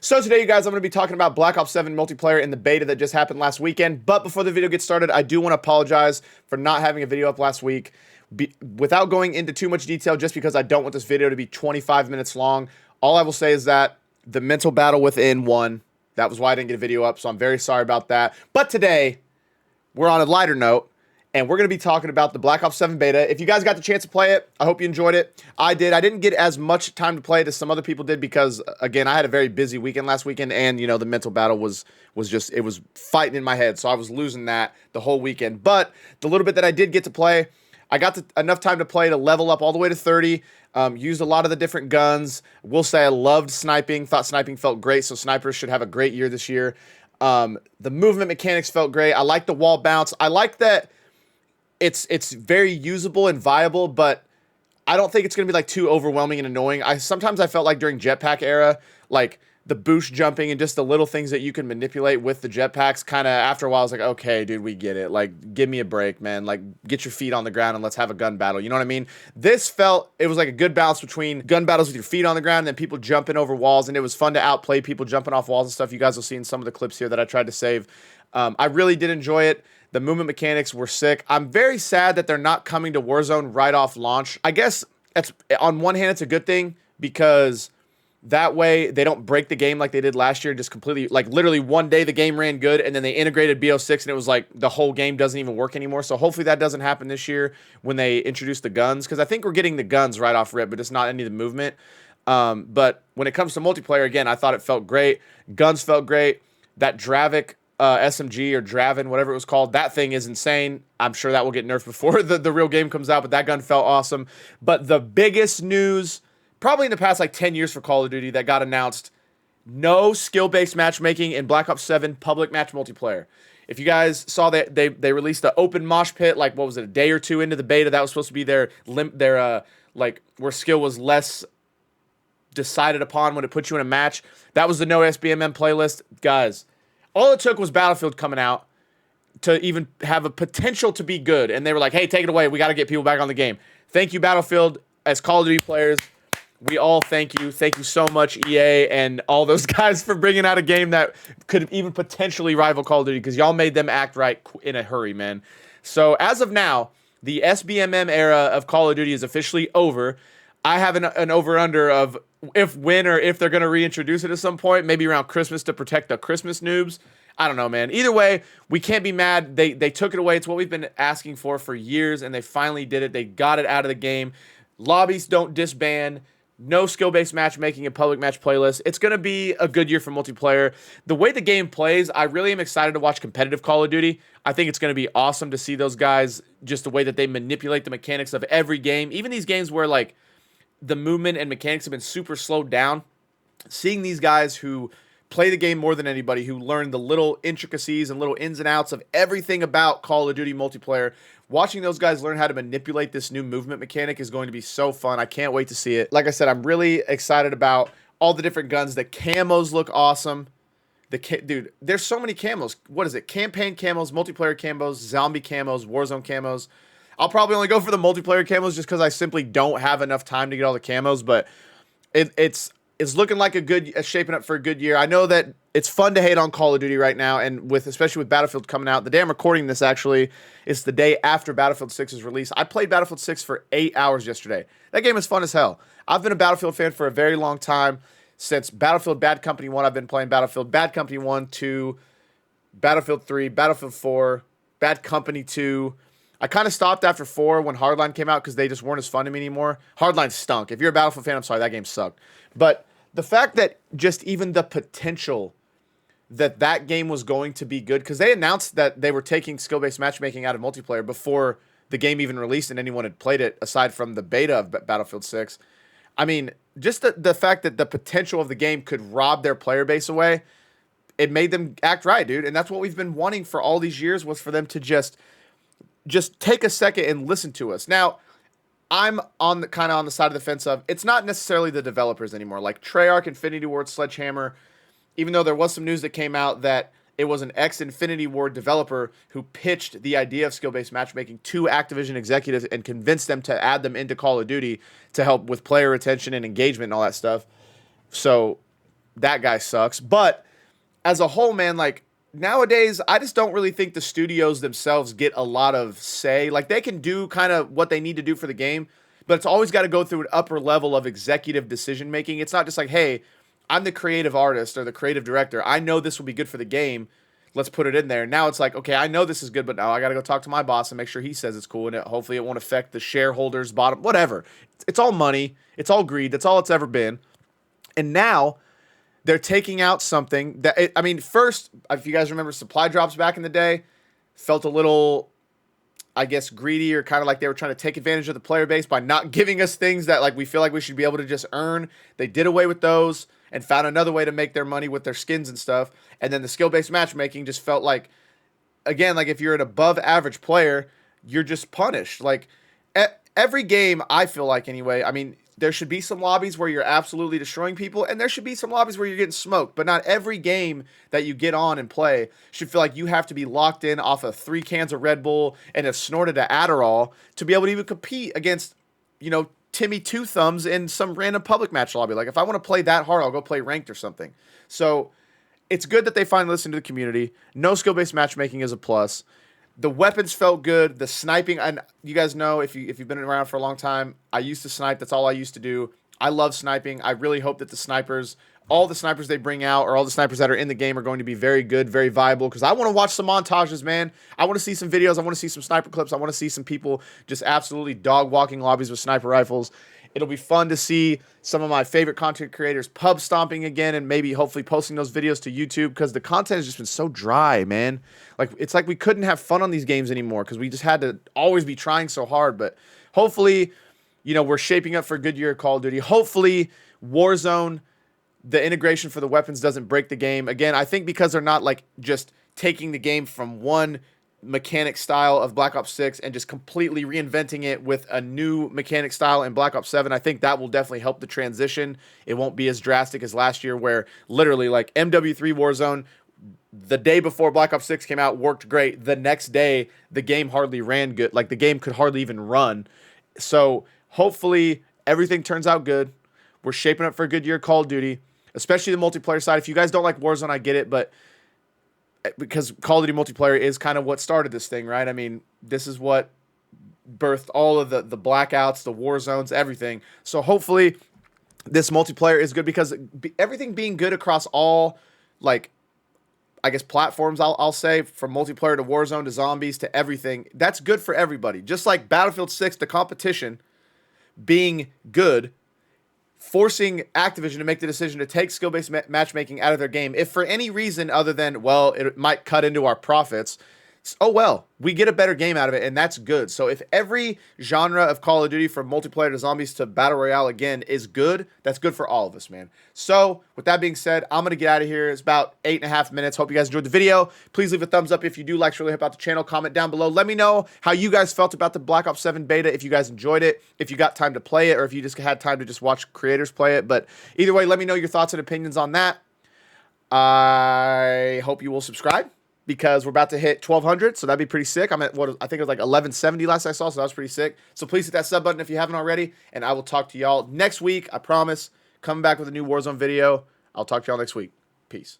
So today, you guys, I'm going to be talking about Black Ops 7 multiplayer in the beta that just happened last weekend. But before the video gets started, I do want to apologize for not having a video up last week. Without going into too much detail, just because I don't want this video to be 25 minutes long, all I will say is that the mental battle within won. That was why I didn't get a video up, so I'm very sorry about that. But today, we're on a lighter note, and we're going to be talking about the Black Ops 7 beta. If you guys got the chance to play it, I hope you enjoyed it. I did. I didn't get as much time to play it as some other people did because, again, I had a very busy weekend last weekend, and, the mental battle was just, it was fighting in my head, so I was losing that the whole weekend. But the little bit that I did get to play, I got enough time to play to level up all the way to 30, used a lot of the different guns. Will say I loved sniping, thought sniping felt great, so snipers should have a great year this year. The movement mechanics felt great. I like the wall bounce. I like that it's very usable and viable, but I don't think it's going to be like too overwhelming and annoying. Sometimes I felt like during jetpack era, like the boost jumping and just the little things that you can manipulate with the jetpacks, kind of after a while I was like, okay, dude, we get it. Like, give me a break, man. Like, get your feet on the ground and let's have a gun battle. You know what I mean? It was like a good balance between gun battles with your feet on the ground and then people jumping over walls, and it was fun to outplay people jumping off walls and stuff. You guys will see in some of the clips here that I tried to save. I really did enjoy it. The movement mechanics were sick. I'm very sad that they're not coming to Warzone right off launch. I guess on one hand, it's a good thing because that way they don't break the game like they did last year. Just completely, like literally one day the game ran good and then they integrated BO6 and it was like the whole game doesn't even work anymore. So hopefully that doesn't happen this year when they introduce the guns, because I think we're getting the guns right off rip, but it's not any of the movement. But when it comes to multiplayer, again, I thought it felt great. Guns felt great. That Dravik SMG or Draven, whatever it was called, that thing is insane. I'm sure that will get nerfed before the real game comes out, but that gun felt awesome. But the biggest news, probably in the past like 10 years for Call of Duty, that got announced: no skill-based matchmaking in Black Ops 7 public match multiplayer. If you guys saw that they released the open mosh pit, like what was it, a day or two into the beta, that was supposed to be their like where skill was less decided upon when it put you in a match. That was the no SBMM playlist. Guys, all it took was Battlefield coming out to even have a potential to be good. And they were like, hey, take it away. We got to get people back on the game. Thank you, Battlefield. As Call of Duty players, we all thank you. Thank you so much, EA, and all those guys for bringing out a game that could even potentially rival Call of Duty, because y'all made them act right in a hurry, man. So as of now, the SBMM era of Call of Duty is officially over. I have an over-under of when or if they're going to reintroduce it at some point, maybe around Christmas to protect the Christmas noobs. I don't know, man. Either way, we can't be mad. They took it away. It's what we've been asking for years, and they finally did it. They got it out of the game. Lobbies don't disband. No skill-based matchmaking and public match playlists. It's going to be a good year for multiplayer. The way the game plays, I really am excited to watch competitive Call of Duty. I think it's going to be awesome to see those guys, just the way that they manipulate the mechanics of every game. Even these games where, like, the movement and mechanics have been super slowed down. Seeing these guys who play the game more than anybody, who learn the little intricacies and little ins and outs of everything about Call of Duty multiplayer, watching those guys learn how to manipulate this new movement mechanic is going to be so fun. I can't wait to see it. Like I said, I'm really excited about all the different guns. The camos look awesome. Dude, there's so many camos. What is it? Campaign camos, multiplayer camos, zombie camos, Warzone camos. I'll probably only go for the multiplayer camos just because I simply don't have enough time to get all the camos, but it's looking like shaping up for a good year. I know that it's fun to hate on Call of Duty right now, and especially with Battlefield coming out. The day I'm recording this, actually, is the day after Battlefield 6 is released. I played Battlefield 6 for 8 hours yesterday. That game is fun as hell. I've been a Battlefield fan for a very long time. Since Battlefield Bad Company 1, I've been playing Battlefield Bad Company 1, 2, Battlefield 3, Battlefield 4, Bad Company 2. I kind of stopped after 4 when Hardline came out because they just weren't as fun to me anymore. Hardline stunk. If you're a Battlefield fan, I'm sorry, that game sucked. But the fact that just even the potential that game was going to be good, because they announced that they were taking skill-based matchmaking out of multiplayer before the game even released and anyone had played it, aside from the beta of Battlefield 6. I mean, just the fact that the potential of the game could rob their player base away, it made them act right, dude. And that's what we've been wanting for all these years, was for them to just take a second and listen to us. Now, I'm on the side of the fence of, it's not necessarily the developers anymore. Like Treyarch, Infinity Ward, Sledgehammer, even though there was some news that came out that it was an ex-Infinity Ward developer who pitched the idea of skill-based matchmaking to Activision executives and convinced them to add them into Call of Duty to help with player retention and engagement and all that stuff. So that guy sucks. But as a whole, man, like nowadays, I just don't really think the studios themselves get a lot of say. Like they can do kind of what they need to do for the game, but it's always got to go through an upper level of executive decision making. It's not just like, hey, I'm the creative artist or the creative director. I know this will be good for the game. Let's put it in there. Now it's like, okay, I know this is good, but now I got to go talk to my boss and make sure he says it's cool, and hopefully it won't affect the shareholders' bottom, whatever. It's all money. It's all greed. That's all it's ever been. And now they're taking out something that, I mean, first, if you guys remember supply drops back in the day, felt a little, I guess, greedy, or kind of like they were trying to take advantage of the player base by not giving us things that like we feel like we should be able to just earn. They did away with those and found another way to make their money with their skins and stuff. And then the skill-based matchmaking just felt like, again, like if you're an above average player, you're just punished. Like every game, I feel like anyway, I mean, there should be some lobbies where you're absolutely destroying people, and there should be some lobbies where you're getting smoked. But not every game that you get on and play should feel like you have to be locked in off of 3 cans of Red Bull and have snorted an Adderall to be able to even compete against, you know, Timmy Two Thumbs in some random public match lobby. Like, if I want to play that hard, I'll go play ranked or something. So it's good that they finally listen to the community. No skill-based matchmaking is a plus. The weapons felt good. The sniping, and you guys know, if you've been around for a long time, I used to snipe. That's all I used to do. I love sniping. I really hope that the snipers, all the snipers they bring out, or all the snipers that are in the game, are going to be very good, very viable, because I want to watch some montages, man. I want to see some videos. I want to see some sniper clips. I want to see some people just absolutely dog-walking lobbies with sniper rifles. It'll be fun to see some of my favorite content creators pub stomping again, and maybe hopefully posting those videos to YouTube, because the content has just been so dry, man. Like, it's like we couldn't have fun on these games anymore because we just had to always be trying so hard. But hopefully, you know, we're shaping up for a good year of Call of Duty. Hopefully, Warzone, the integration for the weapons doesn't break the game. Again, I think because they're not like just taking the game from one mechanic style of Black Ops 6 and just completely reinventing it with a new mechanic style in Black Ops 7. I think that will definitely help the transition. It won't be as drastic as last year, where literally like MW3 Warzone, the day before Black Ops 6 came out, worked great. The next day, the game hardly ran good. Like, the game could hardly even run. So hopefully everything turns out good. We're shaping up for a good year of Call of Duty, especially the multiplayer side. If you guys don't like Warzone, I get it, but because Call of Duty multiplayer is kind of what started this thing, right? I mean, this is what birthed all of the blackouts, the war zones, everything. So hopefully this multiplayer is good, because everything being good across all, like, I guess platforms, I'll say, from multiplayer to Warzone to zombies to everything, that's good for everybody. Just like Battlefield 6, the competition being good, forcing Activision to make the decision to take skill-based matchmaking out of their game, if for any reason other than, well, it might cut into our profits, oh well, we get a better game out of it, and that's good. So if every genre of Call of Duty, from multiplayer to zombies to battle royale again, is good, that's good for all of us, man. So with that being said, I'm going to get out of here. It's about 8.5 minutes. Hope you guys enjoyed the video. Please leave a thumbs up if you do. Likes really help out the channel. Comment down below. Let me know how you guys felt about the Black Ops 7 beta, if you guys enjoyed it, if you got time to play it, or if you just had time to just watch creators play it. But either way, let me know your thoughts and opinions on that. I hope you will subscribe, because we're about to hit 1,200, so that'd be pretty sick. I'm at, what, I think it was like 1,170 last I saw, so that was pretty sick. So please hit that sub button if you haven't already, and I will talk to y'all next week. I promise. Coming back with a new Warzone video. I'll talk to y'all next week. Peace.